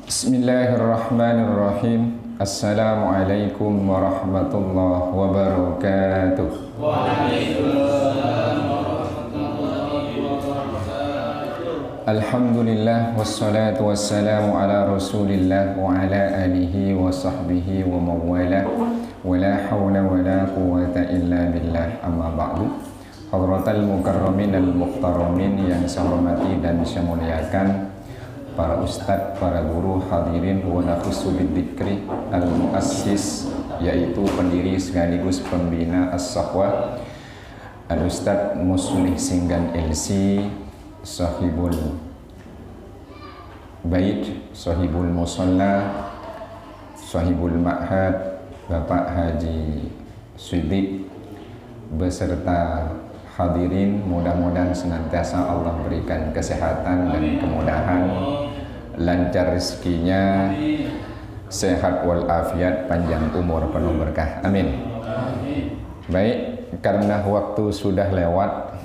Bismillahirrahmanirrahim. Assalamualaikum warahmatullahi wabarakatuh. Waalaikumsalam warahmatullahi wabarakatuh. Alhamdulillah wassalatu wassalamu ala Rasulillah wa ala alihi wa sahbihi wa mawala wa la hawla wa la quwwata illa billah, amma ba'du. Hadratal mukarramin al-muhtaramin yang saya hormati dan saya muliakan, para ustadz, para guru, hadirin wa nafsu bidzikri al-muassis, yaitu pendiri sekaligus pembina as-sahwah, al-ustadz Muslih Singgan LC, sahibul bait, sahibul musalla, sahibul ma'had, Bapak Haji Siddiq, beserta hadirin, mudah-mudahan senantiasa Allah berikan kesehatan dan kemudahan, lancar rezekinya, sehat walafiat, panjang umur, penuh berkah, amin. Baik, karena waktu sudah lewat,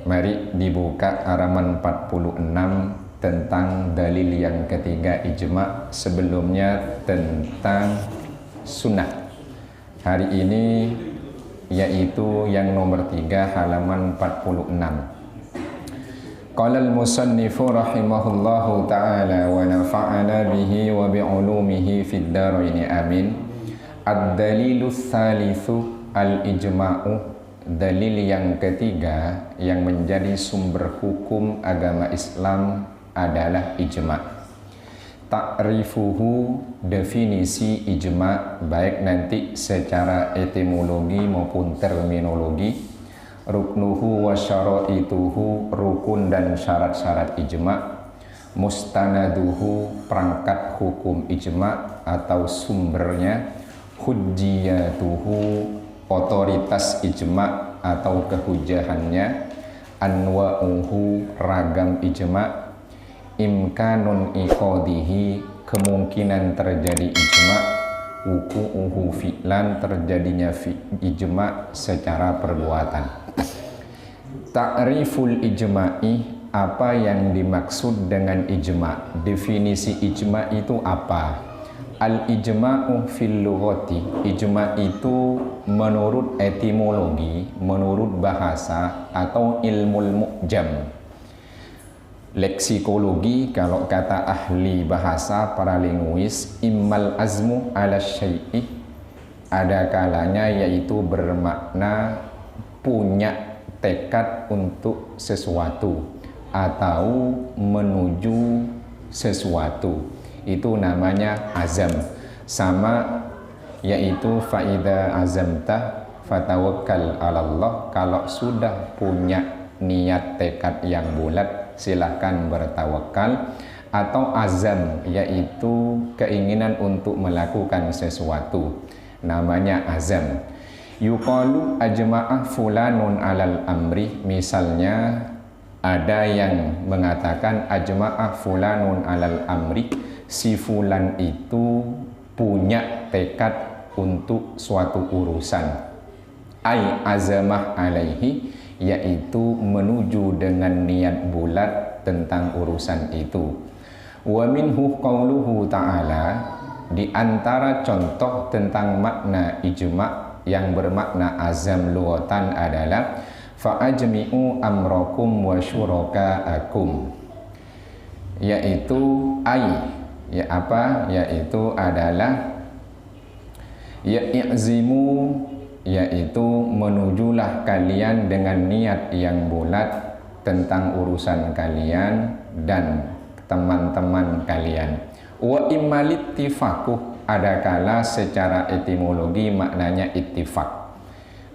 mari dibuka halaman 46 tentang dalil yang ketiga ijma, sebelumnya tentang sunnah. Hari ini yaitu yang nomor 3, halaman 46. Qala al-musannifu rahimahullahu ta'ala wa nafa'ana bihi wa bi'ulumihi fid dharaini amin. Ad-dalilu tsalitsu al-ijma'u, dalil yang ketiga yang menjadi sumber hukum agama Islam adalah ijma'. Ta'rifuhu, definisi ijma', baik nanti secara etimologi maupun terminologi. Ruknuhu wa syara'ituhu, rukun dan syarat-syarat ijma'. Mustanaduhu, perangkat hukum ijma' atau sumbernya. Hujjiyatuhu, otoritas ijma' atau kehujahannya. Anwa'uhu, ragam ijma'. Imkanun iqadihi, kemungkinan terjadi ijma'. Wuku'uhu fi'lan, terjadinya ijma' secara perbuatan. Ta'riful ijma'i, apa yang dimaksud dengan ijma'? Definisi ijma' itu apa? Al-ijma'u fil lughati, ijma' itu menurut etimologi, menurut bahasa atau ilmul mu'jam, leksikologi, kalau kata ahli bahasa, para linguis, immal azmu ala syai'i, ada kalanya yaitu bermakna punya tekad untuk sesuatu atau menuju sesuatu, itu namanya azam. Sama yaitu faida azamta fatawakkal 'alallah, kalau sudah punya niat tekad yang bulat silahkan bertawakal. Atau azam yaitu keinginan untuk melakukan sesuatu, namanya azam. Yuqalu ajma'ah fulanun alal amri, misalnya ada yang mengatakan ajma'ah fulanun alal amri, si fulan itu punya tekad untuk suatu urusan. Ai azamah alaihi, yaitu menuju dengan niat bulat tentang urusan itu. Wa minhu qauluhu ta'ala, di antara contoh tentang makna ijma' yang bermakna azam lughatan adalah fa'ajmi'u amrakum wa syuraka'akum, yaitu yaitu adalah ya'zimu, yaitu menujulah kalian dengan niat yang bulat tentang urusan kalian dan teman-teman kalian. Wa imalittifaquh, ada kala secara etimologi maknanya ittifaq.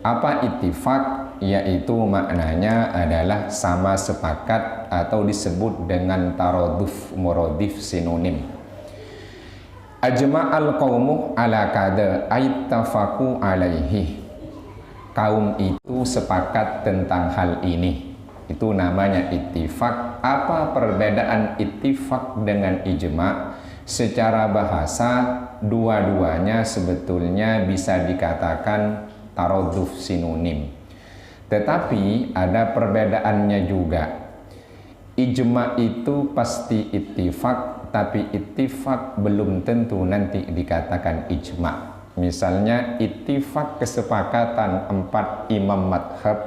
Apa ittifaq? Yaitu maknanya adalah sama sepakat atau disebut dengan taraduf muradif sinonim. Ajma'al qaumu ala kada aittafaqu alaihi, kaum itu sepakat tentang hal ini, itu namanya ittifaq. Apa perbedaan ittifaq dengan ijma'? Secara bahasa dua-duanya sebetulnya bisa dikatakan taraduf sinonim, tetapi ada perbedaannya juga. Ijma' itu pasti ittifaq tapi ittifaq belum tentu nanti dikatakan ijma. Misalnya ittifaq kesepakatan 4 imam madhab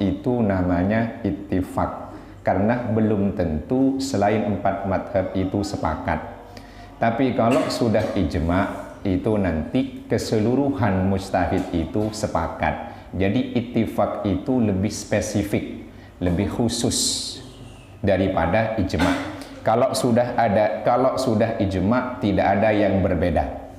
itu namanya ittifaq, karena belum tentu selain 4 madhab itu sepakat. Tapi kalau sudah ijma, itu nanti keseluruhan mujtahid itu sepakat. Jadi ittifaq itu lebih spesifik, lebih khusus daripada ijma. Kalau sudah ijma, tidak ada yang berbeda,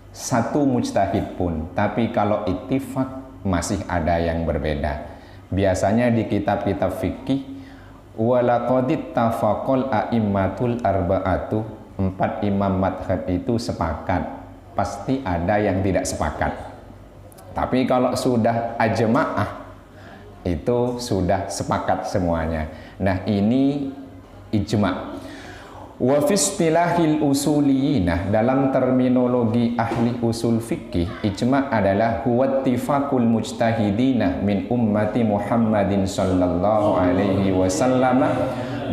satu mujtahid pun. Tapi kalau ittifaq masih ada yang berbeda. Biasanya di kitab-kitab fikih, walaqad ittafaqal a'immatul arba'atu, 4 imam madhab itu sepakat. Pasti ada yang tidak sepakat. Tapi kalau sudah ajma'ah, itu sudah sepakat semuanya. Nah, ini ijma'. Wa fi istilahil usuliyinah, dalam terminologi ahli usul fikih, ijma' adalah huwa ittifaqul mujtahidina min ummati Muhammadin sallallahu alaihi wasallam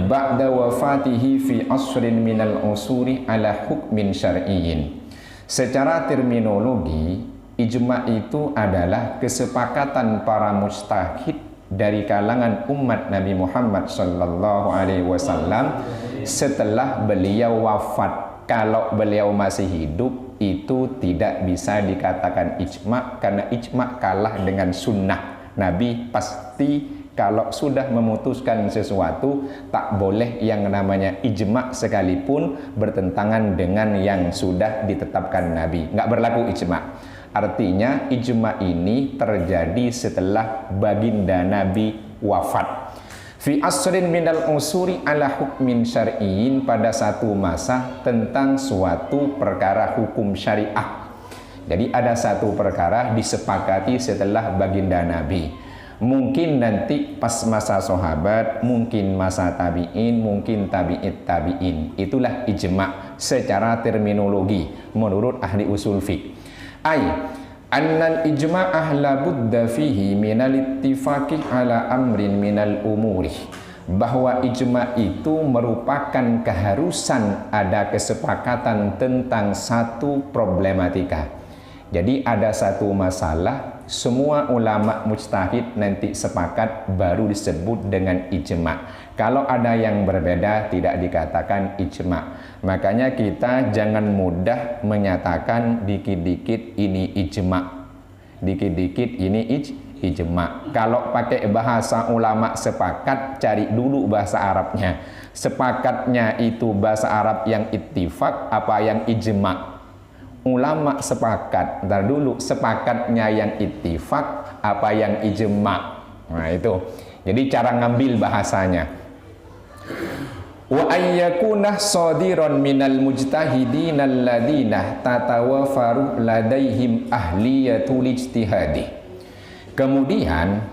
ba'da wafatihi fi asrin minal usuri ala hukmin syar'iyyin. Secara terminologi, ijma' itu adalah kesepakatan para mujtahid dari kalangan umat Nabi Muhammad sallallahu alaihi wasallam setelah beliau wafat. Kalau beliau masih hidup, itu tidak bisa dikatakan ijma', karena ijma' kalah dengan sunnah. Nabi pasti kalau sudah memutuskan sesuatu, tak boleh yang namanya ijma' sekalipun bertentangan dengan yang sudah ditetapkan Nabi. Nggak berlaku ijma'. Artinya ijma' ini terjadi setelah baginda Nabi wafat. Fi asrin minal usuri ala hukmin syar'iyyin, pada satu masa tentang suatu perkara hukum syariah. Jadi ada satu perkara disepakati setelah baginda Nabi. Mungkin nanti pas masa sahabat, mungkin masa tabi'in, mungkin tabi'it tabi'in. Itulah ijma' secara terminologi menurut ahli usul fiqh. Annal ijma'ah la budda fihi minal ittifaqi ala amrin minal umuri, bahwa ijma' itu merupakan keharusan ada kesepakatan tentang satu problematika. Jadi ada satu masalah, semua ulama mujtahid nanti sepakat, baru disebut dengan ijma'. Kalau ada yang berbeda, tidak dikatakan ijma'. Makanya kita jangan mudah menyatakan dikit-dikit ini ijma', dikit-dikit ini ijma'. Kalau pakai bahasa ulama sepakat, cari dulu bahasa Arabnya. Sepakatnya itu bahasa Arab yang ittifaq apa yang ijma'? Ulama sepakat, ntar dulu sepakatnya yang ittifaq apa yang ijma'. Nah itu, jadi cara ngambil bahasanya. Wa ayyakuna shadiran minal mujtahidin alladina tatawafaru ladaihim ahliyatul ijtihadi. Kemudian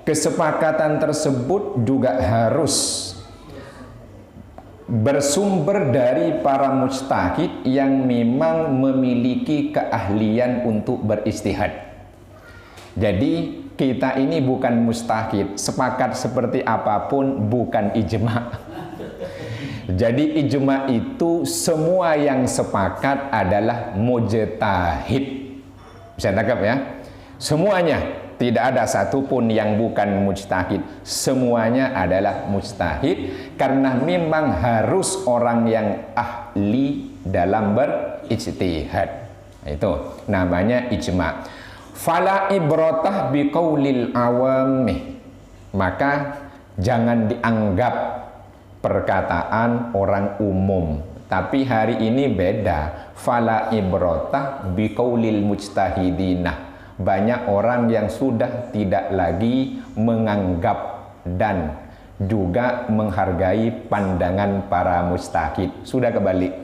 kesepakatan tersebut juga harus bersumber dari para mujtahid yang memang memiliki keahlian untuk beristihad. Jadi kita ini bukan mujtahid, sepakat seperti apapun bukan ijma'. Jadi ijma' itu semua yang sepakat adalah mujtahid. Bisa tangkap ya? Semuanya, tidak ada satupun yang bukan mujtahid. Semuanya adalah mujtahid, karena memang harus orang yang ahli dalam berijtihad. Itu namanya ijma'. Fala ibratah biqaulil awami, maka jangan dianggap perkataan orang umum. Tapi hari ini beda. Fala ibratah biqaulil mujtahidina. Banyak orang yang sudah tidak lagi menganggap dan juga menghargai pandangan para mujtahid. Sudah kebalik.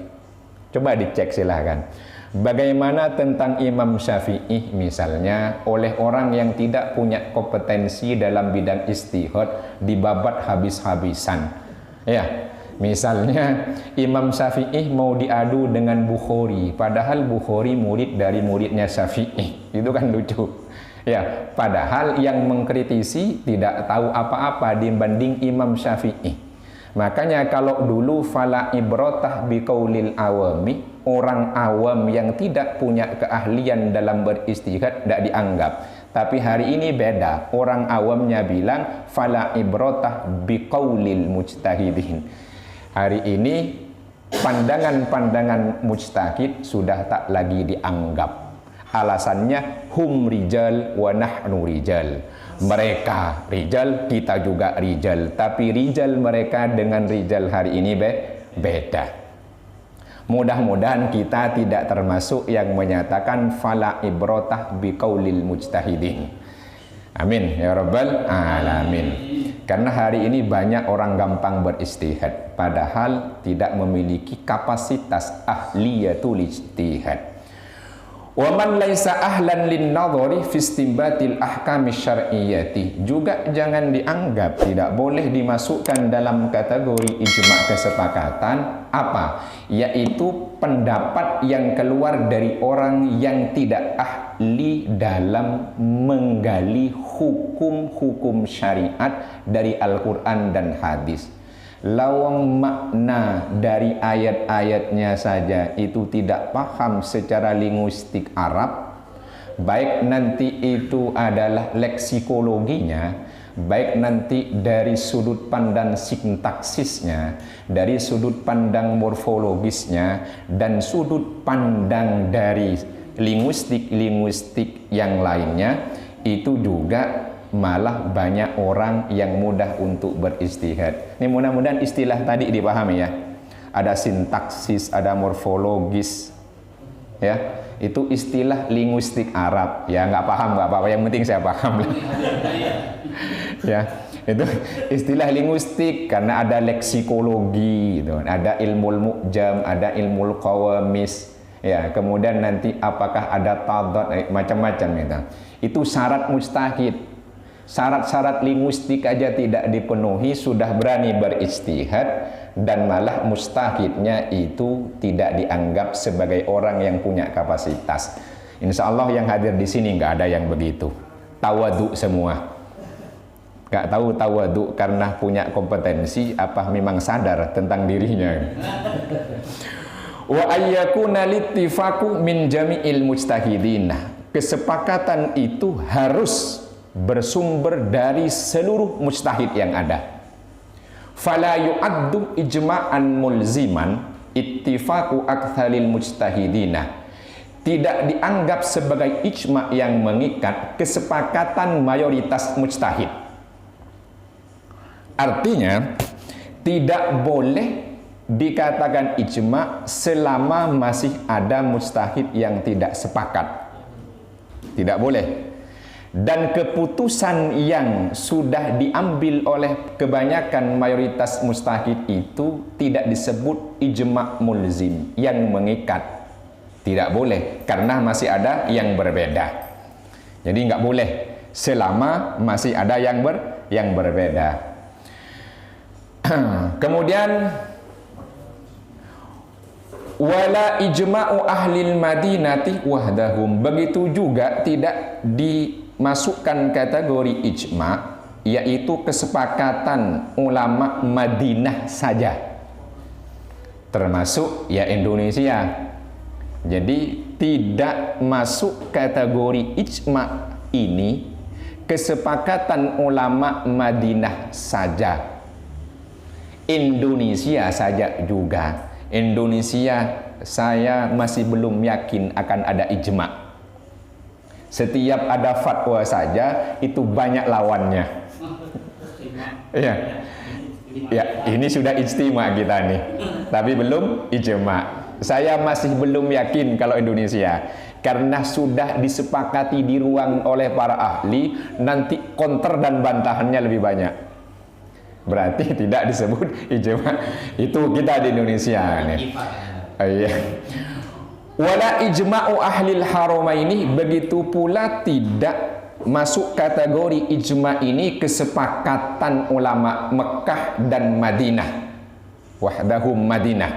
Coba dicek silahkan. Bagaimana tentang Imam Syafi'i misalnya, oleh orang yang tidak punya kompetensi dalam bidang ijtihad dibabat habis-habisan. Ya, misalnya Imam Syafi'i mau diadu dengan Bukhari, padahal Bukhari murid dari muridnya Syafi'i. Itu kan lucu. Ya, padahal yang mengkritisi tidak tahu apa-apa dibanding Imam Syafi'i. Makanya kalau dulu fala ibrotah biqaulil awami, orang awam yang tidak punya keahlian dalam beristihad tidak dianggap. Tapi hari ini beda, orang awamnya bilang fala ibrotah biqaulil mujtahidin. Hari ini pandangan-pandangan mujtahid sudah tak lagi dianggap. Alasannya hum rijal wa nahnu rijal. Mereka rijal, kita juga rijal. Tapi rijal mereka dengan rijal hari ini beda. Mudah-mudahan kita tidak termasuk yang menyatakan fala ibrotah biqaulil mujtahidin. Amin ya rabbal alamin. Karena hari ini banyak orang gampang beristihad padahal tidak memiliki kapasitas ahliyatul ijtihad. Wa man laisa ahlan lin nadhari fi istinbatil ahkam syar'iyyati, juga jangan dianggap, tidak boleh dimasukkan dalam kategori ijma' kesepakatan apa? Yaitu pendapat yang keluar dari orang yang tidak ahli dalam menggali hukum-hukum syariat dari Al-Quran dan hadis. Lawang makna dari ayat-ayatnya saja itu tidak paham secara linguistik Arab, baik nanti itu adalah leksikologinya, baik nanti dari sudut pandang sintaksisnya, dari sudut pandang morfologisnya, dan sudut pandang dari linguistik yang lainnya, itu juga malah banyak orang yang mudah untuk beristihad. Ini mudah-mudahan istilah tadi dipahami ya. Ada sintaksis, ada morfologis, ya. Itu istilah linguistik Arab. Ya nggak paham nggak apa-apa. Yang penting saya paham lah. Ya, itu istilah linguistik karena ada leksikologi, gitu. Ada ilmu mu'jam, ada ilmu qawamis. Ya, kemudian nanti apakah ada tadad, macam-macam gitu. Itu syarat mujtahid. Syarat-syarat linguistik aja tidak dipenuhi sudah berani berijtihad, dan malah mustahidnya itu tidak dianggap sebagai orang yang punya kapasitas. Insya Allah yang hadir di sini nggak ada yang begitu. Tawadhu semua. Nggak tahu tawadhu karena punya kompetensi apa memang sadar tentang dirinya. Wa ayyakuna littifaqu min jami'il mujtahidin. Kesepakatan itu harus bersumber dari seluruh mujtahid yang ada. Fala yu'addu ijma'an mulziman ittifaqu aktsaril mujtahidina. Tidak dianggap sebagai ijma' yang mengikat kesepakatan mayoritas mujtahid. Artinya tidak boleh dikatakan ijma' selama masih ada mujtahid yang tidak sepakat. Tidak boleh. Dan keputusan yang sudah diambil oleh kebanyakan mayoritas mujtahid itu tidak disebut ijma' mulzim yang mengikat. Tidak boleh karena masih ada yang berbeda. Jadi nggak boleh selama masih ada yang berbeda. Kemudian wala ijma'u ahlil madinati wahdahum, begitu juga tidak dimasukkan kategori ijma', yaitu kesepakatan ulama Madinah saja, termasuk ya Indonesia. Jadi tidak masuk kategori ijma' ini kesepakatan ulama Madinah saja, Indonesia saja juga. Indonesia saya masih belum yakin akan ada ijma'. Setiap ada fatwa saja itu banyak lawannya. Ya, ya ini sudah ijtima' kita nih, tapi belum ijma'. Saya masih belum yakin kalau Indonesia, karena sudah disepakati di ruang oleh para ahli, nanti counter dan bantahannya lebih banyak. Berarti tidak disebut ijma'. Itu kita di Indonesia nih. Iya. Wala ijma'u ahlil haramaini, begitu pula tidak masuk kategori ijma' ini kesepakatan ulama Mekah dan Madinah. Wahdahum Madinah.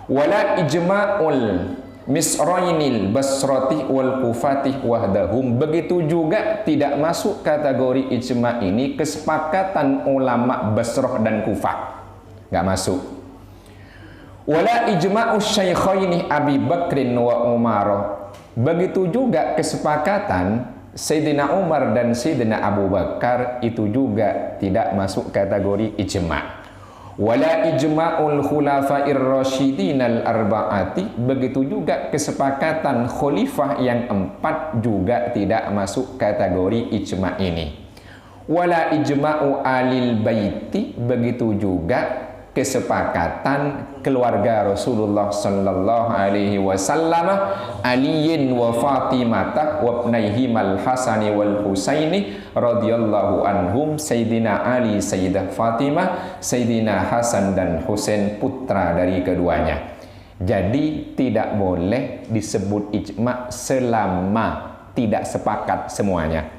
Wala ijma'ul misrainil basrati wal kufati wahdahum, begitu juga tidak masuk kategori ijma' ini kesepakatan ulama Basrah dan Kufah. nggak masuk. Wala ijma'u syaikhaini Abi Bakrin wa Umar. Begitu juga kesepakatan Sayyidina Umar dan Sayyidina Abu Bakar itu juga tidak masuk kategori ijma'. Wala ijma'ul khulafa'ir rasyidin al-arba'ati. Begitu juga kesepakatan khalifah yang 4 juga tidak masuk kategori ijma' ini. Wala ijma'u alil baiti. Begitu juga kesepakatan keluarga Rasulullah sallallahu alaihi wasallam, Aliin wa Fatimah wa ibnaihim al-Hasani wal Husaini radhiyallahu anhum, Sayyidina Ali, Sayyidah Fatimah, Sayyidina Hasan dan Husain putra dari keduanya. Jadi tidak boleh disebut ijma' selama tidak sepakat semuanya.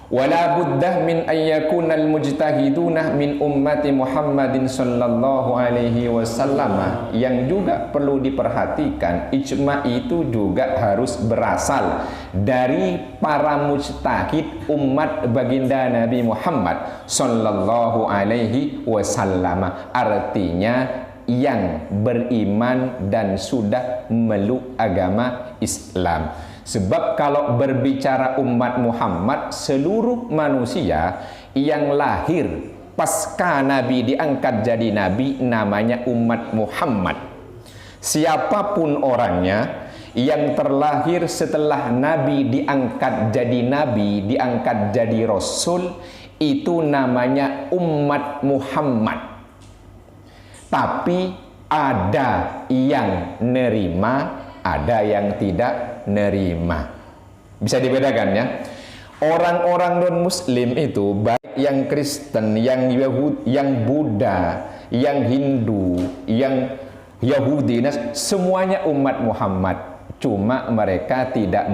Wala buddah min ayyakunal mujtahiduna min ummati Muhammadin sallallahu alaihi wasallam. Yang juga perlu diperhatikan, ijma' itu juga harus berasal dari para mujtahid umat baginda Nabi Muhammad sallallahu alaihi wasallam. Artinya yang beriman dan sudah memeluk agama Islam. Sebab kalau berbicara umat Muhammad, seluruh manusia yang lahir pasca Nabi diangkat jadi Nabi namanya umat Muhammad. Siapapun orangnya yang terlahir setelah Nabi diangkat jadi Nabi, diangkat jadi Rasul, itu namanya umat Muhammad. Tapi ada yang nerima, ada yang tidak nerima. Bisa dibedakan ya. Orang-orang non-muslim itu, baik yang Kristen, yang Yahudi, yang Buddha, yang Hindu, yang Yahudi, semuanya umat Muhammad. Cuma mereka tidak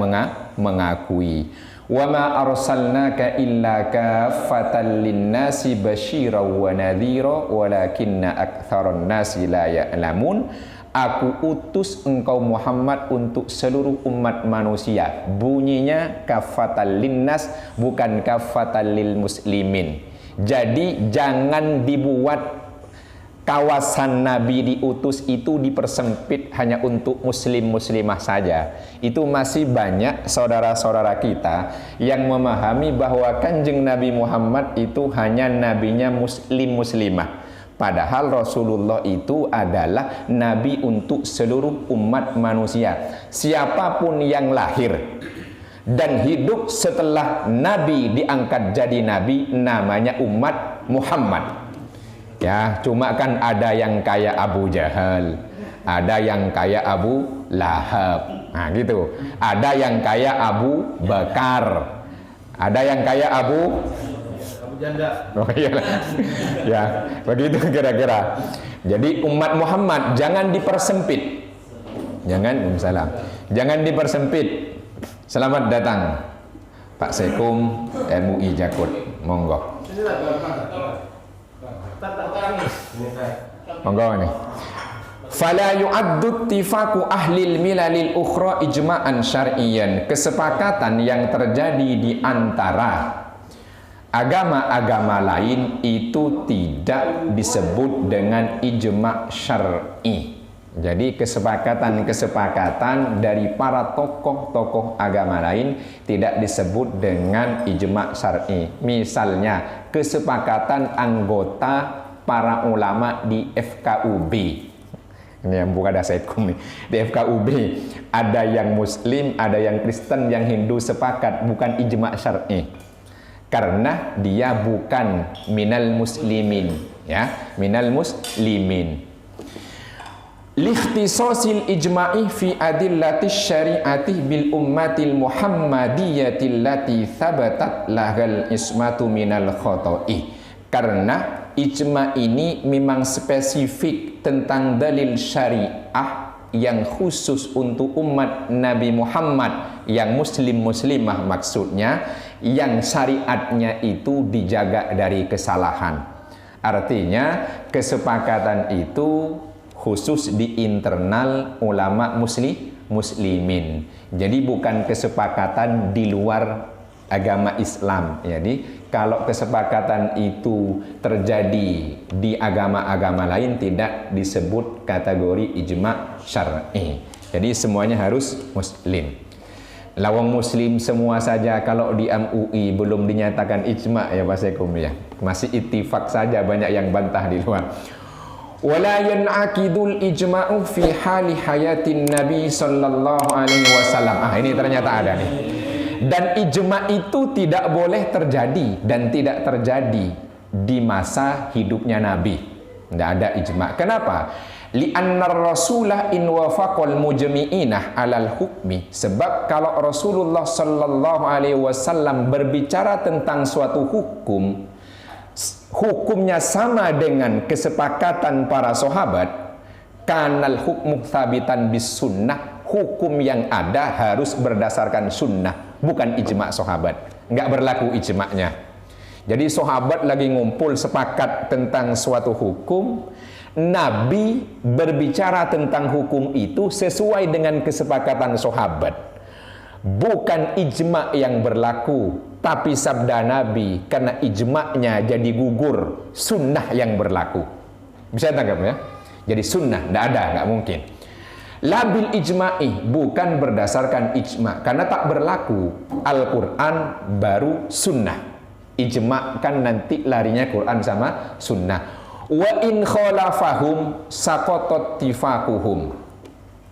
mengakui. Wa ma arsalnaka illa kaffatan linnasi basyira wa nadhira walakinna aktsaran nasi la ya'lamun. Aku utus engkau Muhammad untuk seluruh umat manusia. Bunyinya kafatal linnas, bukan kafatal lil muslimin. Jadi jangan dibuat kawasan Nabi diutus itu dipersempit hanya untuk muslim-muslimah saja. Itu masih banyak saudara-saudara kita yang memahami bahwa Kanjeng Nabi Muhammad itu hanya nabinya muslim-muslimah. Padahal Rasulullah itu adalah Nabi untuk seluruh umat manusia. Siapapun yang lahir dan hidup setelah Nabi diangkat jadi Nabi namanya umat Muhammad. Ya, cuma kan ada yang kayak Abu Jahal, ada yang kayak Abu Lahab. Nah gitu. Ada yang kayak Abu Bakar, ada yang kayak Abu Janda. Oh iyalah. Ya, begitu kira-kira. Jadi umat Muhammad jangan dipersempit. Jangan dipersempit. Selamat datang Pak Sekum MUI Jakut. Monggo. Monggo nih. Fala yu'addu ittifaqu ahlil milalil ukhra ijma'an syar'iyyan. Kesepakatan yang terjadi di antara agama-agama lain itu tidak disebut dengan ijma' syar'i. Jadi kesepakatan dari para tokoh-tokoh agama lain tidak disebut dengan ijma' syar'i. Misalnya kesepakatan anggota para ulama di FKUB. Ini yang bukan ada Saidkum nih. Di FKUB ada yang Muslim, ada yang Kristen, yang Hindu sepakat, bukan ijma' syar'i. Karena dia bukan minal muslimin, ya, minal muslimin. Likhtisasil ijma'i fi adillatis syari'ati bil ummatil muhammadiyatil lati thabatat lahal ismatu minal khoto'i. Karena ijma' ini memang spesifik tentang dalil syariah yang khusus untuk umat Nabi Muhammad yang muslim-muslimah, maksudnya yang syariatnya itu dijaga dari kesalahan. Artinya kesepakatan itu khusus di internal ulama muslimin. Jadi bukan kesepakatan di luar agama Islam. Jadi kalau kesepakatan itu terjadi di agama-agama lain tidak disebut kategori ijma syar'i. Jadi semuanya harus muslim. Lawang muslim semua saja kalau di MUI belum dinyatakan ijma ya Pak Sekum ya. Masih ittifaq saja, banyak yang bantah di luar. Wala yan'aqidul ijma'u fi hali hayatin Nabi sallallahu alaihi wasallam. Ini ternyata ada nih. Dan ijma itu tidak boleh terjadi dan tidak terjadi di masa hidupnya Nabi. Tidak ada ijma. Kenapa? Li'anna rasulah in wafaqal mujmi'inah alal hukmi. Sebab kalau Rasulullah sallallahu alaihi wasallam berbicara tentang suatu hukum, hukumnya sama dengan kesepakatan para sahabat, kanal hukmu tsabitan bis sunnah. Hukum yang ada harus berdasarkan sunnah, bukan ijma sahabat. Nggak berlaku ijma'nya. Jadi sahabat lagi ngumpul sepakat tentang suatu hukum, Nabi berbicara tentang hukum itu sesuai dengan kesepakatan sahabat, bukan ijma yang berlaku, tapi sabda Nabi. Karena ijma'nya jadi gugur, sunnah yang berlaku. Bisa tangkap ya? Jadi sunnah, tidak ada, nggak mungkin. Labil ijma'i, bukan berdasarkan ijma, karena tak berlaku Al-Quran baru sunnah. Ijma kan nanti larinya Quran sama sunnah. Wa in khalafahum saqatat tifaquhum.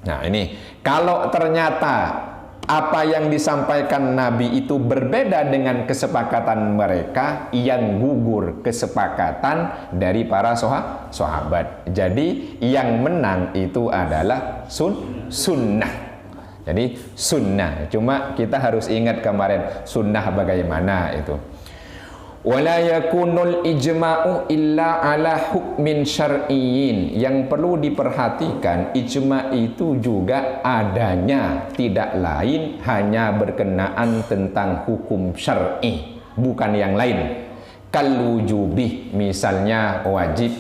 Nah ini, kalau ternyata apa yang disampaikan Nabi itu berbeda dengan kesepakatan mereka, yang gugur kesepakatan dari para sahabat. Jadi yang menang itu adalah sunnah. Jadi sunnah. Cuma kita harus ingat kemarin sunnah bagaimana itu. Wala yakunul ijma'u illa ala hukmin syar'iyyin. Yang perlu diperhatikan, ijma' itu juga adanya tidak lain hanya berkenaan tentang hukum syar'i, bukan yang lain. Kal wujubi, misalnya wajib,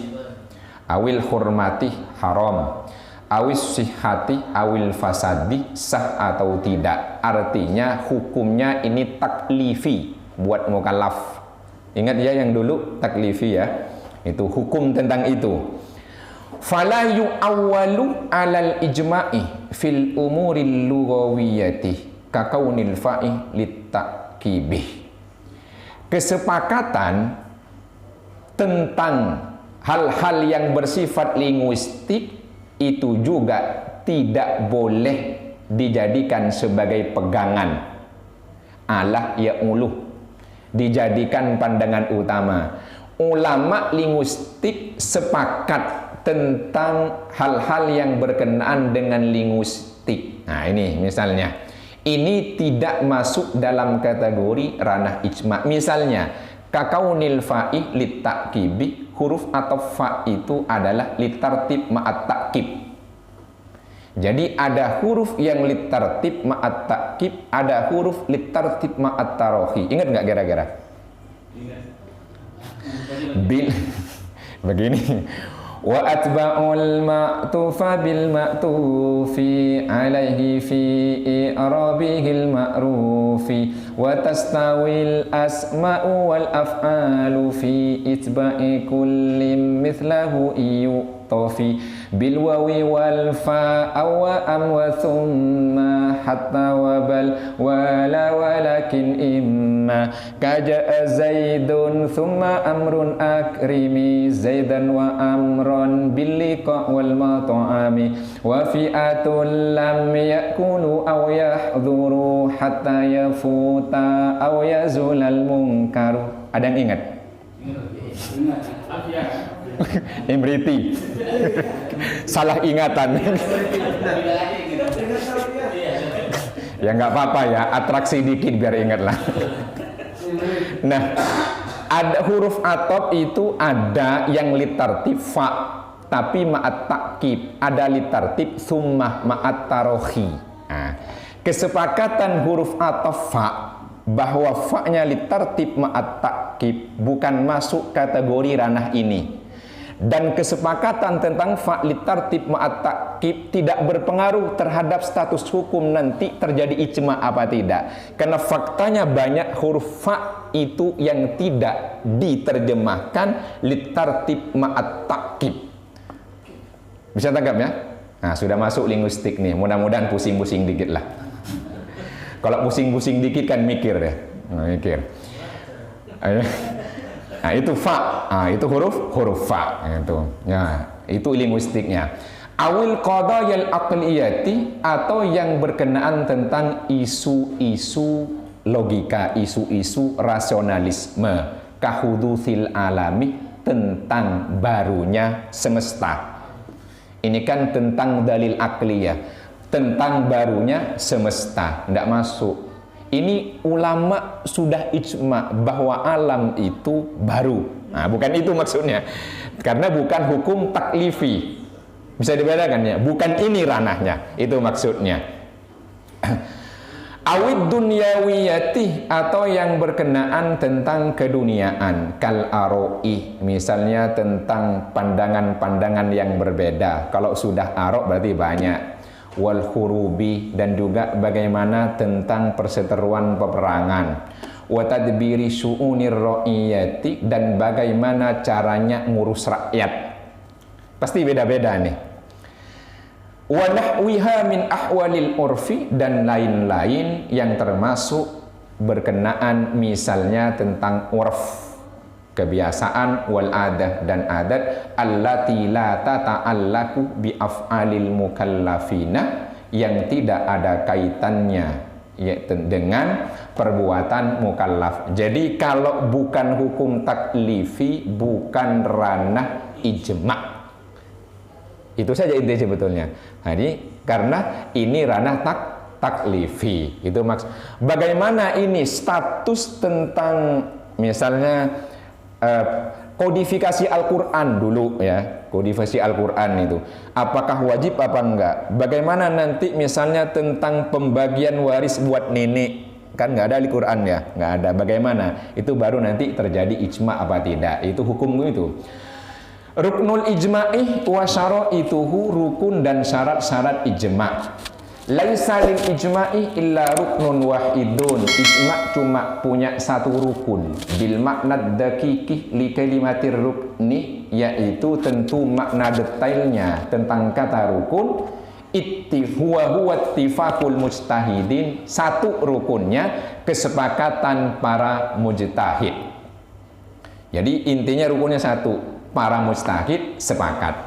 awil hurmati haram, awis sihhati awil fasadi sah atau tidak. Artinya hukumnya ini taklifi buat mukallaf. Ingat ya yang dulu taklifi ya, itu hukum tentang itu. Fala yu'awwalu alal ijma'i fil umuril lughawiyyati kakaunil fa'i litakibih. Kesepakatan tentang hal-hal yang bersifat linguistik itu juga tidak boleh dijadikan sebagai pegangan. Allah ya'uluh, dijadikan pandangan utama. Ulama linguistik sepakat tentang hal-hal yang berkenaan dengan linguistik. Nah ini misalnya, ini tidak masuk dalam kategori ranah ijma. Misalnya kakaunil fa'i litakibih, huruf atau fa itu adalah litartib ma'at takib. Jadi ada huruf yang litartib ma'at takib, ada huruf litartib ma'at tarohi. Ingat nggak kira-kira? Begini. Wa atba'ul ma'tufa bil ma'tufi alaihi fi i'rabihil ma'rufi wa tastawil asma'u wal af'alu fi itba'i kullin mithlahu tofi bil wawi wal fa awa am wa thumma hatta wa bal wala walakin imma kaja zaidun thumma amrun akrimi zaidan wa amron bil liqa wal mat'ami wa fi'atul lam yakunu aw yahduru hatta yafuta aw yazulal munkaru. Ada yang ingat? Imriti. Salah ingatan. Ya nggak apa-apa ya, atraksi dikit biar ingat lah. Nah, ada huruf atop itu ada yang litartib fa, tapi ma'at takib, ada litartib summah ma'at tarohi. Nah, kesepakatan huruf atop fa bahwa fa-nya litartib ma'at takib bukan masuk kategori ranah ini. Dan kesepakatan tentang fa litartib ma'at ta'kib tidak berpengaruh terhadap status hukum nanti terjadi ijma apa tidak. Karena faktanya banyak huruf fa itu yang tidak diterjemahkan litartib ma'at ta'kib. Bisa tangkap ya? Nah, sudah masuk linguistik nih. Mudah-mudahan pusing-pusing dikit lah. Kalau pusing-pusing dikit kan mikir deh. Mikir. Nah, itu fa, itu huruf fa itu. Ya, itu linguistiknya. Awil qadayal aqliyati, atau yang berkenaan tentang isu-isu logika, isu-isu rasionalisme, kahudutsil alami, tentang barunya semesta. Ini kan tentang dalil aqliyah, tentang barunya semesta, tidak masuk. Ini ulama sudah ijma bahwa alam itu baru. Nah, bukan itu maksudnya. Karena bukan hukum taklifi. Bisa dibedakan ya? Bukan ini ranahnya. Itu maksudnya. Awid dunyawiyati, atau yang berkenaan tentang keduniaan. Kal aroi, misalnya tentang pandangan-pandangan yang berbeda. Kalau sudah arok berarti banyak. Wal hurubi, dan juga bagaimana tentang perseteruan peperangan. Wa tadbiri syu'unir ra'iyati, dan bagaimana caranya ngurus rakyat. Pasti beda-beda nih. Wa nahwiha min ahwalil urfi, dan lain-lain yang termasuk berkenaan misalnya tentang urf, kebiasaan, wal adah, dan adat, allati la tata'allaku bi af'alil mukallafina, yang tidak ada kaitannya yaitu dengan perbuatan mukallaf. Jadi kalau bukan hukum taklifi, bukan ranah ijma. Itu saja intinya sebetulnya. Jadi karena ini ranah taklifi, itu maksud. Bagaimana ini status tentang misalnya kodifikasi Al-Quran dulu ya, kodifikasi Al-Quran itu apakah wajib apa enggak, bagaimana nanti misalnya tentang pembagian waris buat nenek, kan nggak ada di Quran ya, nggak ada, bagaimana itu baru nanti terjadi ijma apa tidak, itu hukum itu. Ruknul ijma'i wa syara'ituhu, rukun dan syarat-syarat ijma'. Laisa lil ijma'i illa ruknun wahidun. Ijma' cuma punya satu rukun. Bil makna dakiki li kalimatir rukni, yaitu tentu makna detailnya tentang kata rukun. Huwa ittifaqul mujtahidin, satu rukunnya kesepakatan para mujtahid. Jadi intinya rukunnya satu, para mujtahid sepakat.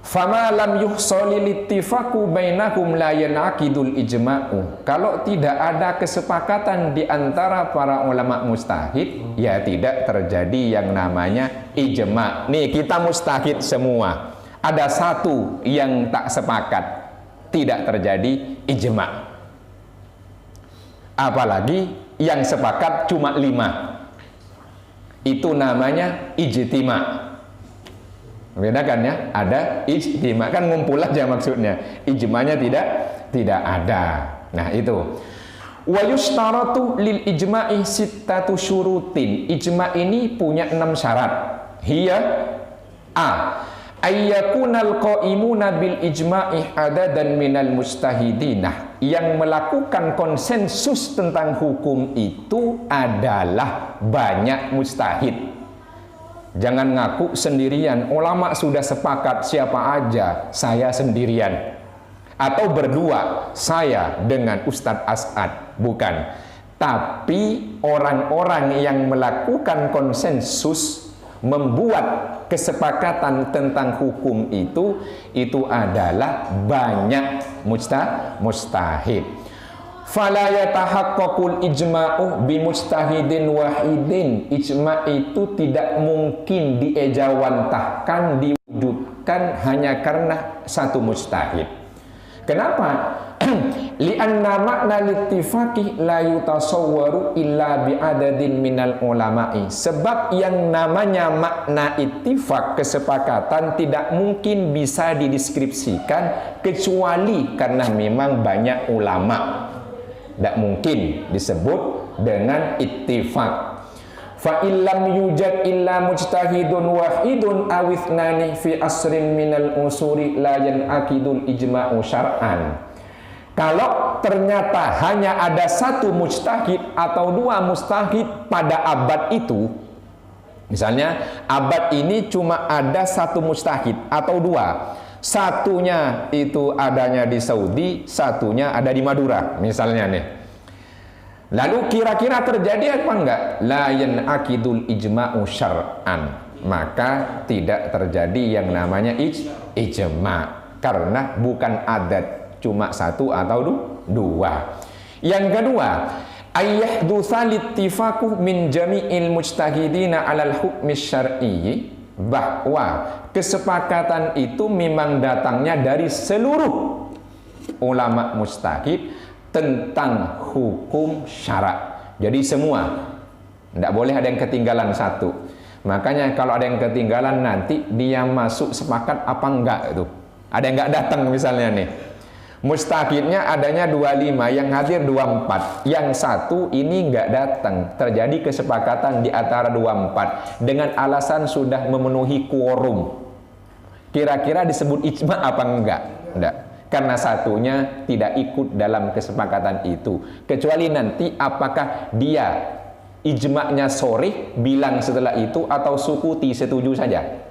Fama lam yuhsolil ittifaqu bainakum la yanaqidul ijma'u. Kalau tidak ada kesepakatan di antara para ulama mustahid, ya tidak terjadi yang namanya ijma'. Nih kita mustahid semua, ada satu yang tak sepakat, tidak terjadi ijma'. Apalagi yang sepakat cuma 5, itu namanya ijtima'. Bedakan ya, ada ijtima, kan ngumpul aja maksudnya. Ijmanya tidak ada. Nah itu. Wa yustaratu lil ijma'i sittatu syurutin. Ijma' ini punya 6 syarat. Hiya a ayyakunal qaimuna bil ijma'i adadan minal mustahidinah. Yang melakukan konsensus tentang hukum itu adalah banyak mustahid. Jangan ngaku sendirian, ulama sudah sepakat siapa aja, saya sendirian. Atau berdua, saya dengan Ustadz As'ad. Bukan. Tapi orang-orang yang melakukan konsensus, membuat kesepakatan tentang hukum itu adalah banyak mustahid. Fala yatahaqqaqul ijma'u bimujtahidin wahidin. Ijma' itu tidak mungkin diejawantahkan, diwujudkan hanya karena satu mujtahid. Kenapa? Li'anna makna littifaqi la yutasawwaru illa bi'adadin minal ulama'i. Sebab yang namanya makna ittifaq, kesepakatan, tidak mungkin bisa dideskripsikan kecuali karena memang banyak ulama. Tidak mungkin disebut dengan ittifaq. fa illam yujad illa mujtahidun wahidun awithnani fi asrin minal usuri la yanakidul ijma'u syar'an. Kalau ternyata hanya ada satu mujtahid atau dua mujtahid pada abad itu, misalnya abad ini cuma ada satu mujtahid atau dua, satunya itu adanya di Saudi, satunya ada di Madura misalnya nih. Lalu kira-kira terjadi apa enggak? La yanakidul ijma'u syar'an, maka tidak terjadi yang namanya ijma' karena bukan adat cuma satu atau dua. Yang kedua, ayyahdutsa littifaquh min jami'il mujtahidina 'alal hukmi syar'i, bahwa kesepakatan itu memang datangnya dari seluruh ulama mujtahid tentang hukum syarak. Jadi semua, tidak boleh ada yang ketinggalan satu. Makanya kalau ada yang ketinggalan nanti dia masuk sepakat apa enggak itu. Ada yang enggak datang misalnya nih. Mujtahidnya adanya 25, yang hadir 24. Yang satu ini enggak datang. Terjadi kesepakatan di antara 24 dengan alasan sudah memenuhi quorum. Kira-kira disebut ijma apa enggak? Enggak. Karena satunya tidak ikut dalam kesepakatan itu. Kecuali nanti apakah dia ijma'nya sorih bilang setelah itu atau sukuti setuju saja.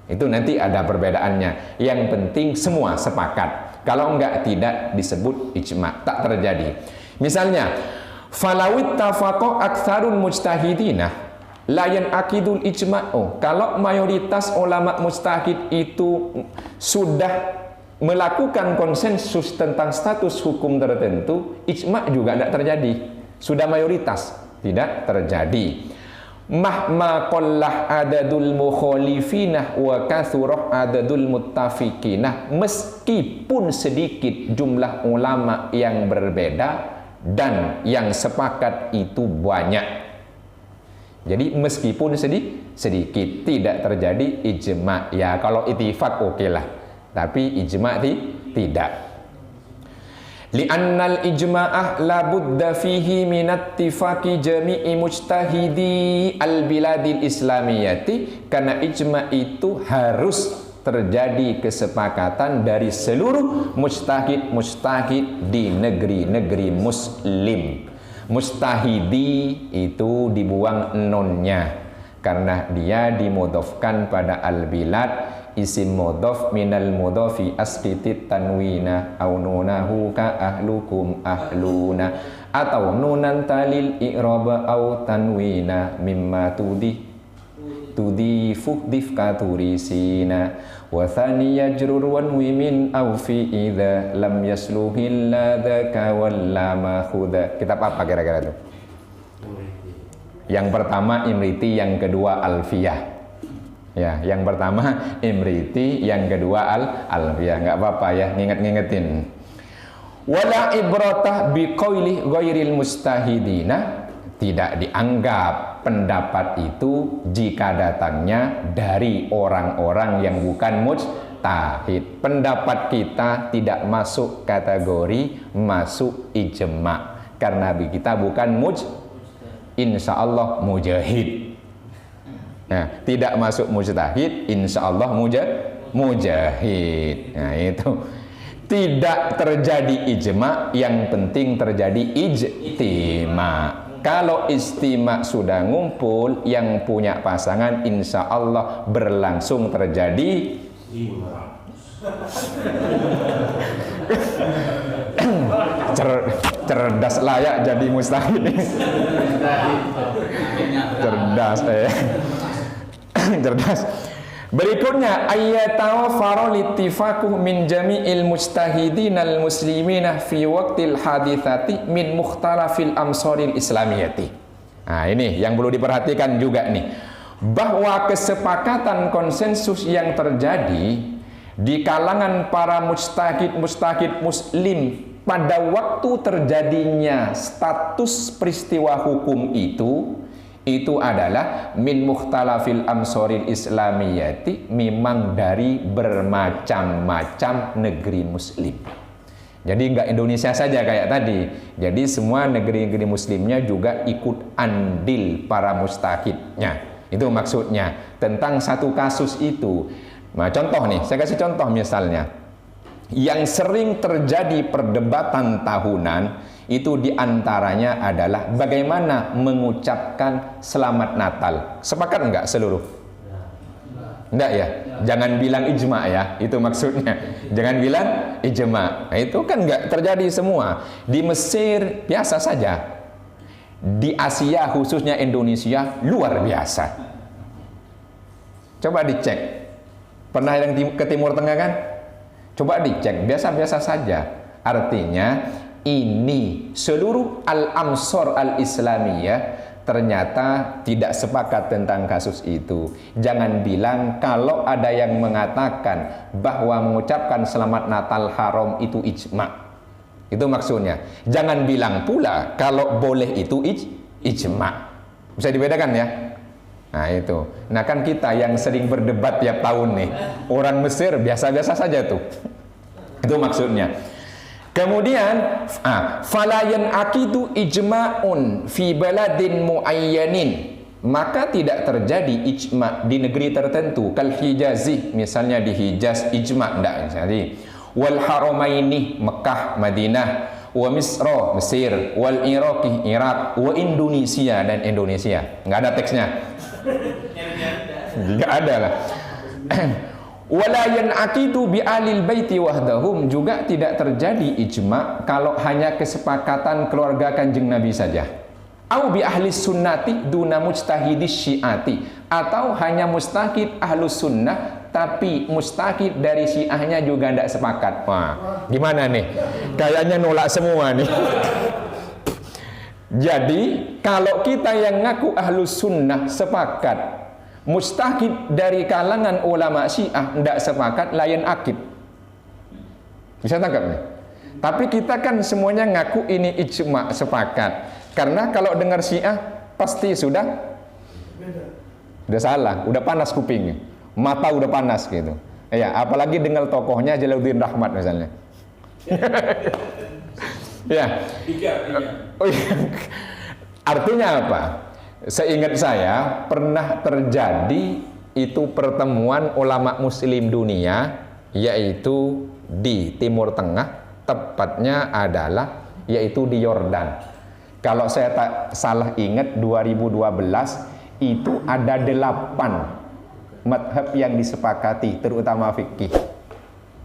Itu nanti ada perbedaannya. Yang penting semua sepakat. Kalau enggak tidak disebut ijma', tak terjadi. Misalnya, falawit tafaqo aktsarul mujtahidina la yanakidul ijma'u. Kalau mayoritas ulama mujtahid itu sudah melakukan konsensus tentang status hukum tertentu, ijma' juga tidak terjadi. Sudah mayoritas, tidak terjadi. Mahma qallah adadul mukhalifina wa kathurah adadul muttafiqina, meskipun sedikit jumlah ulama yang berbeda dan yang sepakat itu banyak. Jadi meskipun sedikit tidak terjadi ijma'. Ya kalau ittifaq oke lah, tapi ijma' tidak. Li'annal ijma'ah la budda fihi minat tifaqi jami'i mujtahidi al-biladil islamiyati, karena ijma' itu harus terjadi kesepakatan dari seluruh mujtahid di negeri-negeri muslim. Mujtahidi itu dibuang nonnya karena dia dimudhofkan pada al-bilad. Isim mudhaf minal mudhafi asqitit tanwina au nunahu ka ahlukum ahluna, atau nunan talil i'rab au tanwina mimma tudifu difka turisina wa thani yajrur wanwi min au fi idza lam yasluhil ladaka wal lama khuda. Kitab apa kira-kira itu? Yang pertama Imriti, yang kedua Alfiyah. Ya, yang pertama Imriti, yang kedua Alfiyah. Enggak apa-apa ya, nginget-ngingetin. Wala ibratah biqauli ghairil mustahidina, tidak dianggap pendapat itu jika datangnya dari orang-orang yang bukan mujtahid. Pendapat kita tidak masuk kategori masuk ijma' karena kita bukan insya Allah mujahid. Nah, tidak masuk mujtahid, insya Allah mujahid. Nah, itu tidak terjadi ijma', yang penting terjadi ijtima'. Kalau istima' sudah ngumpul, yang punya pasangan insya Allah berlangsung terjadi cerdas, layak jadi mustahid. Cerdas cerdas. Berikutnya ayyatawaffara littifaquh min jami'il mujtahidin al-muslimina fi waqtil hadithati min mukhtalafil amsaril islamiyati. Nah, ini yang perlu diperhatikan juga nih, bahwa kesepakatan konsensus yang terjadi di kalangan para mujtahid muslim pada waktu terjadinya status peristiwa hukum itu adalah min mukhtalafil amsoril islamiyati, memang dari bermacam-macam negeri muslim. Jadi nggak Indonesia saja kayak tadi. Jadi semua negeri-negeri muslimnya juga ikut andil para mustahidnya. Itu maksudnya tentang satu kasus itu. Nah, contoh nih, saya kasih contoh misalnya. Yang sering terjadi perdebatan tahunan itu diantaranya adalah bagaimana mengucapkan selamat Natal. Sepakat enggak seluruh? Enggak ya? Jangan bilang ijma ya, itu maksudnya. Jangan bilang ijma. Nah, itu kan enggak terjadi semua. Di Mesir biasa saja. Di Asia khususnya Indonesia luar biasa. Coba dicek. Pernah yang ke Timur Tengah kan? Coba dicek, biasa-biasa saja. Artinya ini seluruh al-amsor al-islamiyah ternyata tidak sepakat tentang kasus itu. Jangan bilang kalau ada yang mengatakan bahwa mengucapkan selamat Natal haram itu ijma. Itu maksudnya. Jangan bilang pula kalau boleh itu ijma. Bisa dibedakan ya? Nah itu. Nah kan kita yang sering berdebat tiap tahun nih. Orang Mesir biasa-biasa saja tuh. Itu maksudnya. Kemudian falayan akidu ijma'un fi baladin muayyanin, maka tidak terjadi ijma' di negeri tertentu. Kal Hijazi, misalnya di Hijaz ijma' enggak jadi. Wal haramaini, Mekah, Madinah, wa Misra, Mesir, wal Iraqi, Irak, wa Indonesia dan Indonesia. Enggak ada teksnya. Enggak ada lah. Wala yan'aqidu bi alil baiti wahdahum, juga tidak terjadi ijma kalau hanya kesepakatan keluarga Kanjeng Nabi saja. Au bi ahli sunnati duna mujtahidis syiati, atau hanya mustahid ahlus sunnah tapi mustahid dari syiahnya juga tidak sepakat. Wah, gimana nih? Kayaknya nolak semua nih. Jadi kalau kita yang ngaku ahlus sunnah sepakat, mustahid dari kalangan ulama Syiah tidak sepakat, layan akid. Bisa tangkap nih? Tapi kita kan semuanya ngaku ini ijma, sepakat. Karena kalau dengar Syiah pasti sudah salah, udah panas kupingnya, mata udah panas gitu. Ya, apalagi dengar tokohnya Jalaluddin Rahmat misalnya. Ya. Oh, iya. Artinya apa? Seingat saya pernah terjadi itu pertemuan ulama muslim dunia, yaitu di Timur Tengah, tepatnya adalah yaitu di Yordan. Kalau saya tak salah ingat 2012 itu ada 8 madhab yang disepakati, terutama fikih.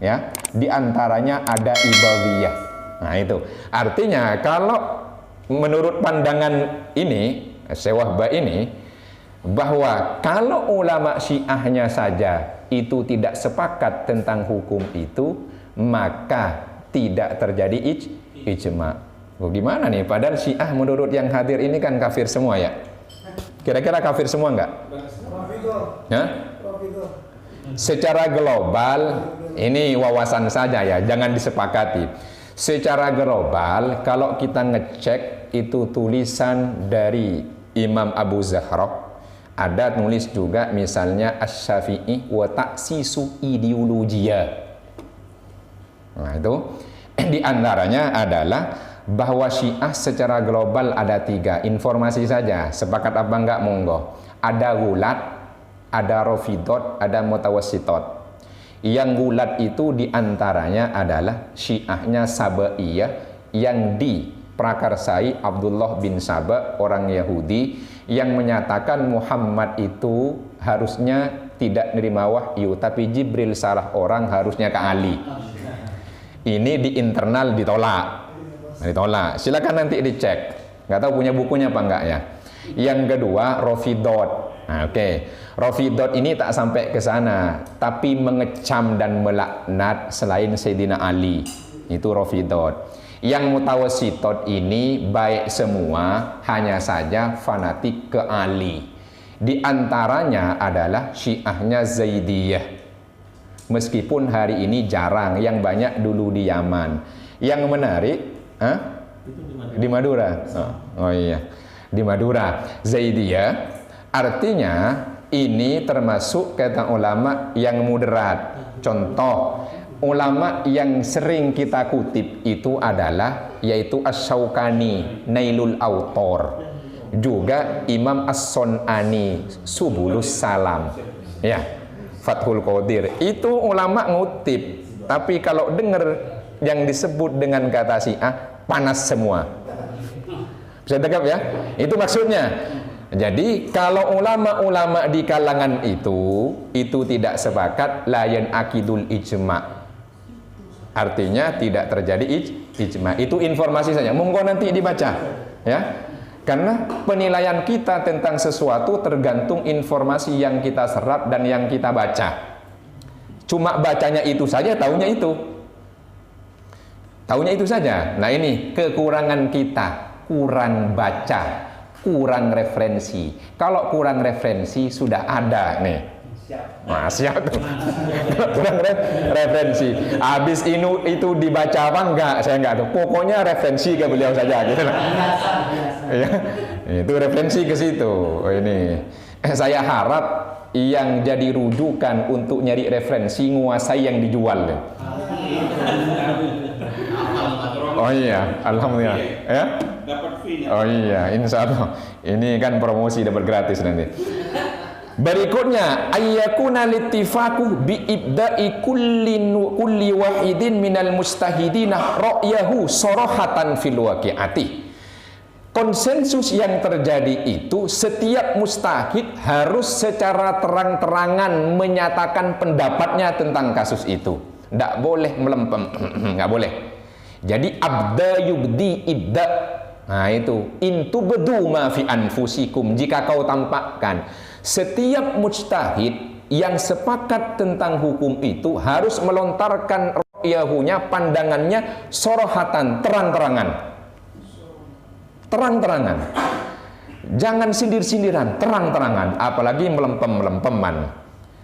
Ya, di antaranya ada Ibadiyah. Nah itu artinya kalau menurut pandangan ini Sewahba ini, bahwa kalau ulama Syiahnya saja itu tidak sepakat tentang hukum itu, maka tidak terjadi ijma. Gimana nih? Padahal Syiah menurut yang hadir ini kan kafir semua ya. Kira-kira kafir semua enggak? Ya? Secara global, ini wawasan saja ya, jangan disepakati. Secara global, kalau kita ngecek itu tulisan dari Imam Abu Zahra, ada nulis juga misalnya Asy-Syafi'i wa ta'sisu ideologia. Nah itu di antaranya adalah bahwa Syiah secara global ada 3. Informasi saja, sepakat apa enggak monggo. Ada gulat, ada rafidot, ada mutawassitot. Yang gulat itu di antaranya adalah Syiahnya Sabaiyah yang diprakarsai Abdullah bin Saba, orang Yahudi, yang menyatakan Muhammad itu harusnya tidak nerima wahyu, tapi Jibril salah orang, harusnya ke Ali. Ini di internal ditolak. Silakan nanti dicek. Nggak tahu punya bukunya apa enggak ya. Yang kedua Rafidot. Nah, Rafidot ini tak sampai ke sana, tapi mengecam dan melaknat selain Sayyidina Ali. Itu Rafidot. Yang mutawassitot ini baik semua, hanya saja fanatik ke Ali. Di antaranya adalah Syiahnya Zaidiyah. Meskipun hari ini jarang, yang banyak dulu di Yaman. Yang menarik, di Madura. Oh iya, di Madura. Zaidiyah artinya ini termasuk kata ulama yang moderat. Contoh, ulama yang sering kita kutip itu adalah yaitu Asy-Syaukani Nailul Autor, juga Imam As-Sun'ani Subulus Salam, ya, Fathul Qadir. Itu ulama ngutip, tapi kalau dengar yang disebut dengan kata Syiah panas semua. Bisa tegap ya? Itu maksudnya. Jadi kalau ulama-ulama di kalangan itu tidak sepakat, layan akidul ijma'. Artinya tidak terjadi ijma'. Itu informasi saja. Monggo nanti dibaca, ya. Karena penilaian kita tentang sesuatu tergantung informasi yang kita serap dan yang kita baca. Cuma bacanya itu saja, taunya itu. Taunya itu saja. Nah, ini kekurangan kita, kurang baca, kurang referensi. Kalau kurang referensi sudah ada nih. Siap tuh. Kurang referensi. Habis itu dibaca apa enggak? Saya enggak tahu. Pokoknya referensi ke beliau saja gitu. Ya, itu referensi ke situ. Ini saya harap yang jadi rujukan untuk nyari referensi nguasai yang dijual. Oh iya, alhamdulillah. Ya? Oh iya, insya Allah. Ini kan promosi dapat gratis nanti. Berikutnya, ayyakuna littifaku bi ibda'i kulli wahidin minal mustahidina ra'yahu sorohatan fil waqi'ati. Konsensus yang terjadi itu setiap mustahid harus secara terang-terangan menyatakan pendapatnya tentang kasus itu. Tidak boleh melempem, nggak boleh. Jadi abda yubdi ibda. Nah itu, intu bedu ma fi anfusikum, jika kau tampakkan. Setiap mujtahid yang sepakat tentang hukum itu harus melontarkan ra'yahunya, pandangannya sorohatan, terang-terangan. Terang-terangan. Jangan sindir-sindiran, terang-terangan, apalagi melempem-melempeman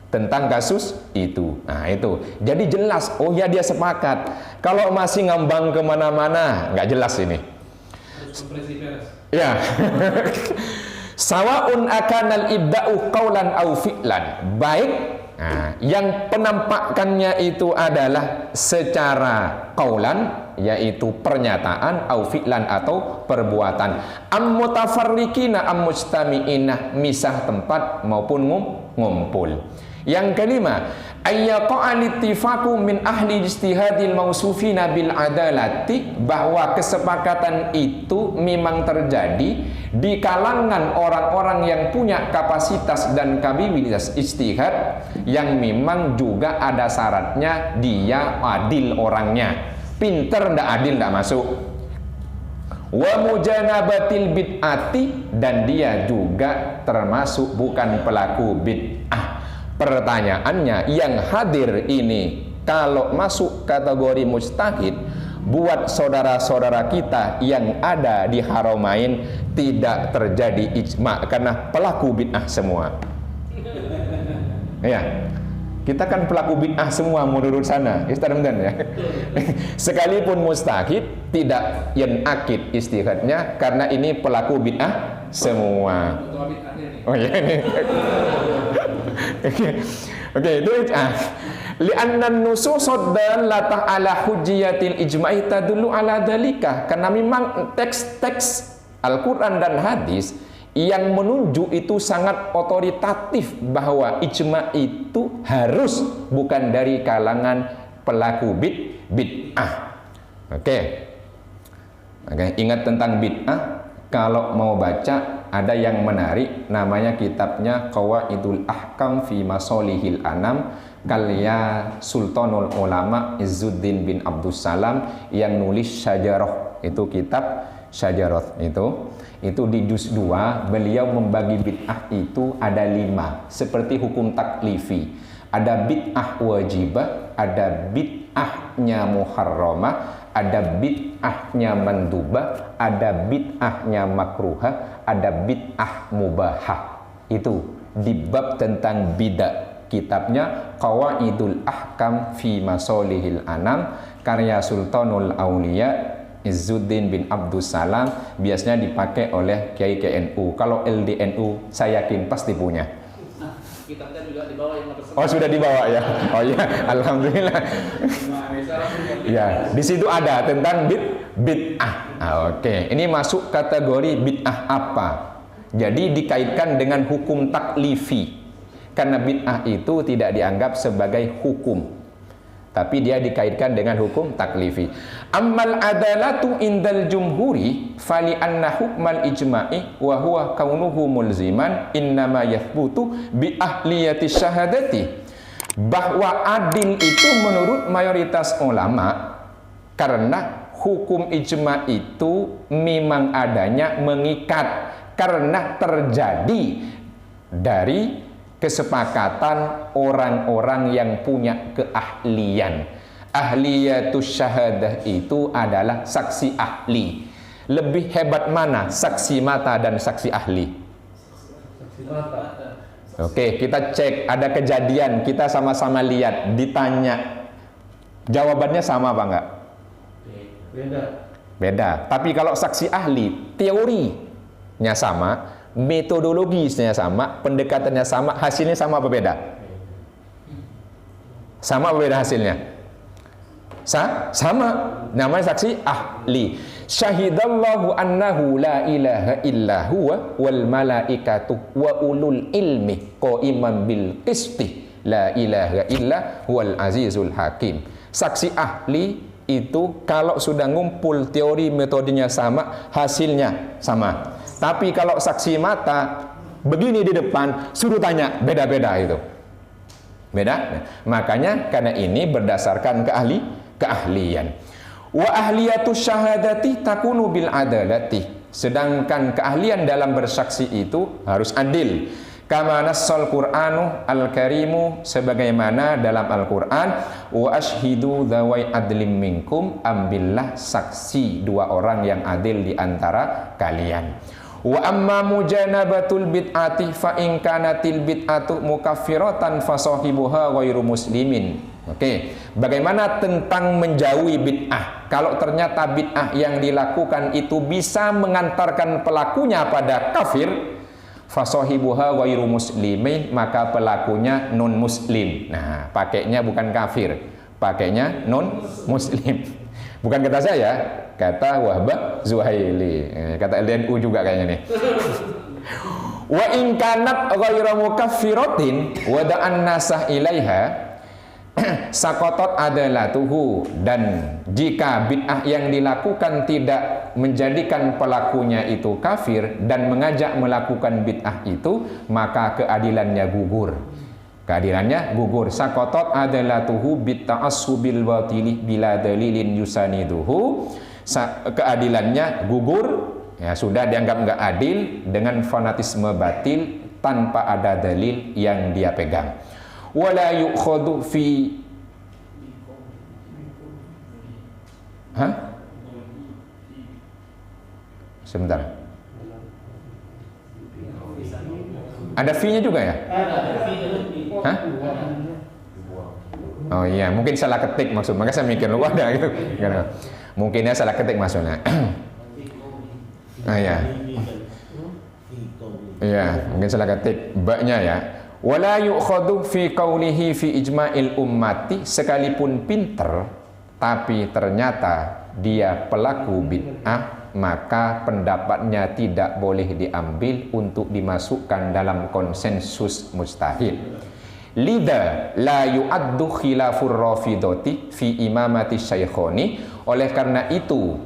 tentang kasus itu. Nah itu, jadi jelas, oh ya dia sepakat. Kalau masih ngambang kemana-mana, nggak jelas ini. Ya. Sawaun akanal ibda'u qaulan au fi'lan. Baik, nah, yang penampakannya itu adalah secara qaulan, yaitu pernyataan, au fi'lan atau perbuatan. Am mutafarriqina am mujtami'ina, misah tempat maupun ngumpul. Yang kelima, ayyaqa'al ittifaqu min ahli ijtihadil mausufina bil adalati, bahwa kesepakatan itu memang terjadi di kalangan orang-orang yang punya kapasitas dan kapabilitas ijtihad, yang memang juga ada syaratnya dia adil orangnya. Pinter ndak adil ndak masuk. Wa mujanabatil bid'ati, dan dia juga termasuk bukan pelaku bid'ah. Pertanyaannya, yang hadir ini kalau masuk kategori mujtahid, buat saudara-saudara kita yang ada di Haramain tidak terjadi ijma karena pelaku bid'ah semua. Ya. Kita kan pelaku bid'ah semua menurut sana, ya. Sekalipun mustahid tidak yanakid istihadnya karena ini pelaku bid'ah semua. Oh ya ini. Oke, itu li'anna nususad dallatah ala hujjiyatil ijma'i tadullu ala dzalika, karena memang teks-teks Al-Qur'an dan hadis yang menunjuk itu sangat otoritatif bahwa ijma' itu harus bukan dari kalangan pelaku bid'ah. Oke, ingat tentang bid'ah. Kalau mau baca, ada yang menarik, namanya kitabnya Qawaidul Ahkam fi Masolihil Anam, karya Sultanul Ulama Izzuddin bin Abdussalam yang nulis Syajarah. Itu kitab Syajarah itu di juz 2 beliau membagi bid'ah itu ada 5, seperti hukum taklifi. Ada bid'ah wajibah, ada bid'ahnya muharramah, ada bid'ahnya mandubah, ada bid'ahnya makruhah, ada bid'ah mubahah. Itu di bab tentang bid'ah. Kitabnya Qawaidul Ahkam fi Masolihil Anam, karya Sultanul Auliya Izzuddin bin Abdussalam, biasanya dipakai oleh Kiai KNU. Kalau LDNU saya yakin pasti punya. kitabnya juga di bawah yang tersebut. Oh, sudah dibawa ya. Oh iya, alhamdulillah. Ya, di situ ada tentang bid'ah. Oke. Ini masuk kategori bid'ah apa? Jadi dikaitkan dengan hukum taklifi. Karena bid'ah itu tidak dianggap sebagai hukum, tapi dia dikaitkan dengan hukum taklifi. Ammal adalatu indal jumhuri fali anna hukmal ijma'i wa huwa kaunuhu mulziman innama yathbutu bi ahliyati syahadati. Bahwa adil itu menurut mayoritas ulama karena hukum ijma' itu memang adanya mengikat karena terjadi dari kesepakatan orang-orang yang punya keahlian. Ahliyatus syahadah itu adalah saksi ahli. Lebih hebat mana saksi mata dan saksi ahli? Saksi mata. Oke, kita cek, ada kejadian, kita sama-sama lihat, ditanya, jawabannya sama apa enggak? Beda. Beda. Tapi kalau saksi ahli, teorinya sama, metodologisnya sama, pendekatannya sama, hasilnya sama apa beda? Sama apa beda hasilnya? Sama. Namanya saksi ahli. Syahidallahu annahu la ilaha illa huwa wal malaikatu wa ulul ilmi qaiman bil qisti la ilaha illa huwal azizul hakim. Saksi ahli itu kalau sudah ngumpul teori metodenya sama, hasilnya sama. Tapi kalau saksi mata begini di depan, suruh tanya, beda-beda itu. Beda. Makanya karena ini berdasarkan keahlian. Wa ahliyatus syahadati takunu bil adalati. Sedangkan keahlian dalam bersaksi itu harus adil. Kama nassal Qur'anu al-karimu, sebagaimana dalam Al-Qur'an, wa ashhidu dzawai adlim minkum, ambillah saksi dua orang yang adil di antara kalian. Wa amma mujanabatul bid'ati fa in kanatil bid'atu mukaffiratan fa sahibuha ghairu muslimin. Oke, bagaimana tentang menjauhi bid'ah? Kalau ternyata bid'ah yang dilakukan itu bisa mengantarkan pelakunya pada kafir, fasahibuha ghairu muslimin, maka pelakunya non muslim. Nah, pakainya bukan kafir, pakainya non muslim. Bukan kata saya, kata Wahbah Zuhaili, kata LDNU juga kayaknya nih. Wa in kanat ghairu mukaffiratin wa da'an nasah ilaiha sakotot adalah tuhu, dan jika bid'ah yang dilakukan tidak menjadikan pelakunya itu kafir dan mengajak melakukan bid'ah itu, maka keadilannya gugur. Keadilannya gugur. Sakotot adalah tuhu bitta'assubil batili bila dalilin yusaniduhu. Keadilannya gugur, ya sudah dianggap nggak adil dengan fanatisme batil tanpa ada dalil yang dia pegang. Wala yu'khadu fi Sebentar. Ada fee-nya juga ya? Hah? Oh iya, mungkin salah ketik maksud. Maka saya mikir lu ada gitu. Mungkinnya salah ketik maksudnya. Ah iya. Iya, mungkin salah ketik ba-nya ya. Wala yu'khadu fi qawlihi fi ijma'il ummati, sekalipun pinter tapi ternyata dia pelaku bid'ah, maka pendapatnya tidak boleh diambil untuk dimasukkan dalam konsensus mustahil. Lida la yu'addu khilafur rafidati fi imamati syaikhoni. Oleh karena itu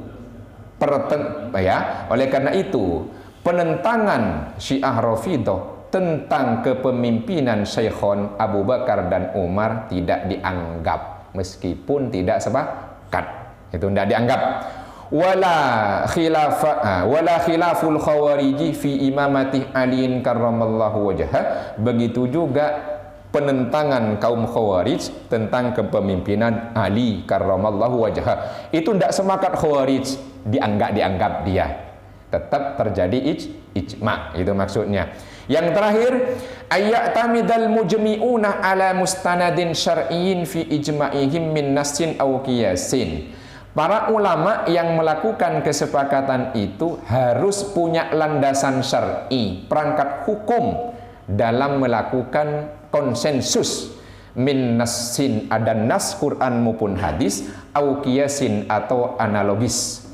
penentangan Syiah Rafidah tentang kepemimpinan Syekhon Abu Bakar dan Umar tidak dianggap, meskipun tidak sepakat, itu tidak dianggap. Wala khilaful khawariji fi imamati aliin karramallahu wajhah. Begitu juga penentangan kaum khawarij tentang kepemimpinan Ali karramallahu wajhah. Itu tidak sepakat khawarij, dianggap dia. Tetap terjadi ijma', itu maksudnya. Yang terakhir, ayya'tamidal mujmi'una ala mustanadin syar'iyyin fi ijma'ihim min nassin aw qiyasin. Para ulama yang melakukan kesepakatan itu harus punya landasan syar'i, perangkat hukum dalam melakukan konsensus min nassin, ada nas Quran maupun hadis, au qiyasin atau analogis.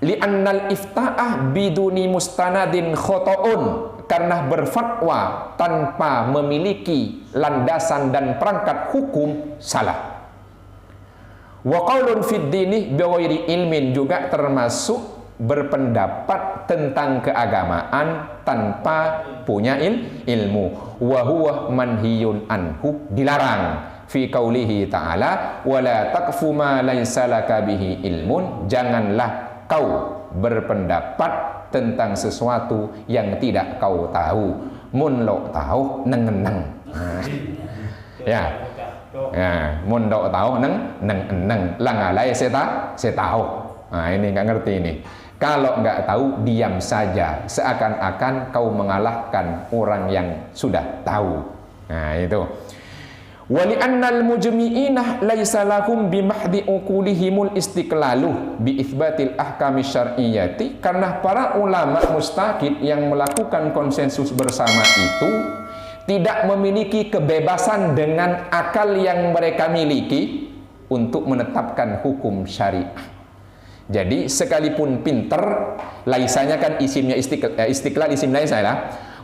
Li'annal ifta'ah biduni mustanadin khoto'un, karena berfatwa tanpa memiliki landasan dan perangkat hukum salah. Wa qaulun fid dini bighairi ilmin, juga termasuk berpendapat tentang keagamaan tanpa punya ilmu. Wa huwa manhiyun anhu, dilarang fi qaulihi ta'ala wala taqfu ma laysa laka bihi ilmun, janganlah kau berpendapat tentang sesuatu yang tidak kau tahu. Mun lo tahu neng-neng. Ya. Ya, mun lo tahu neng-neng. Langalai saya tahu. Nah, ini nggak ngerti ini. Kalau nggak tahu diam saja, seakan-akan kau mengalahkan orang yang sudah tahu. Nah, itu. Wali annal mujmi'inah laisa lahum bimahdi uqulihimul istiqlalu bi itsbatil ahkami syar'iyyati, karena para ulama mustaqid yang melakukan konsensus bersama itu tidak memiliki kebebasan dengan akal yang mereka miliki untuk menetapkan hukum syariah. Jadi sekalipun pinter, laisanya kan isimnya istiqlal, isim laisa lah.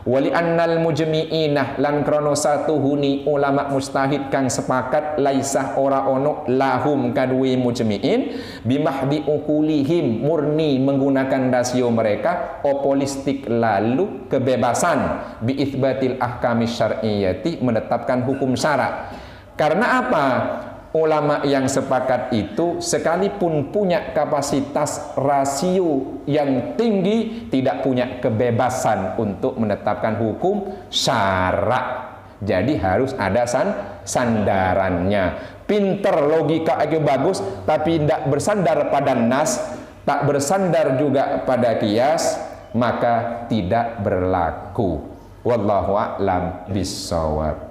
Wali annal mujmi'inah, lan krono satu huni ulama mustahid kang sepakat, laisah ora ono lahum kadwi mujmi'in bimahdi ukulihim, murni menggunakan rasio mereka, opolistik lalu kebebasan bi itsbatil ahkami syar'iyyati, menetapkan hukum syara. Karena apa? Ulama yang sepakat itu sekalipun punya kapasitas rasio yang tinggi, tidak punya kebebasan untuk menetapkan hukum syara. Jadi harus ada sandarannya. Pinter, logika agak bagus, tapi tidak bersandar pada nas, tak bersandar juga pada qiyas, maka tidak berlaku. Wallahu a'lam bishawab.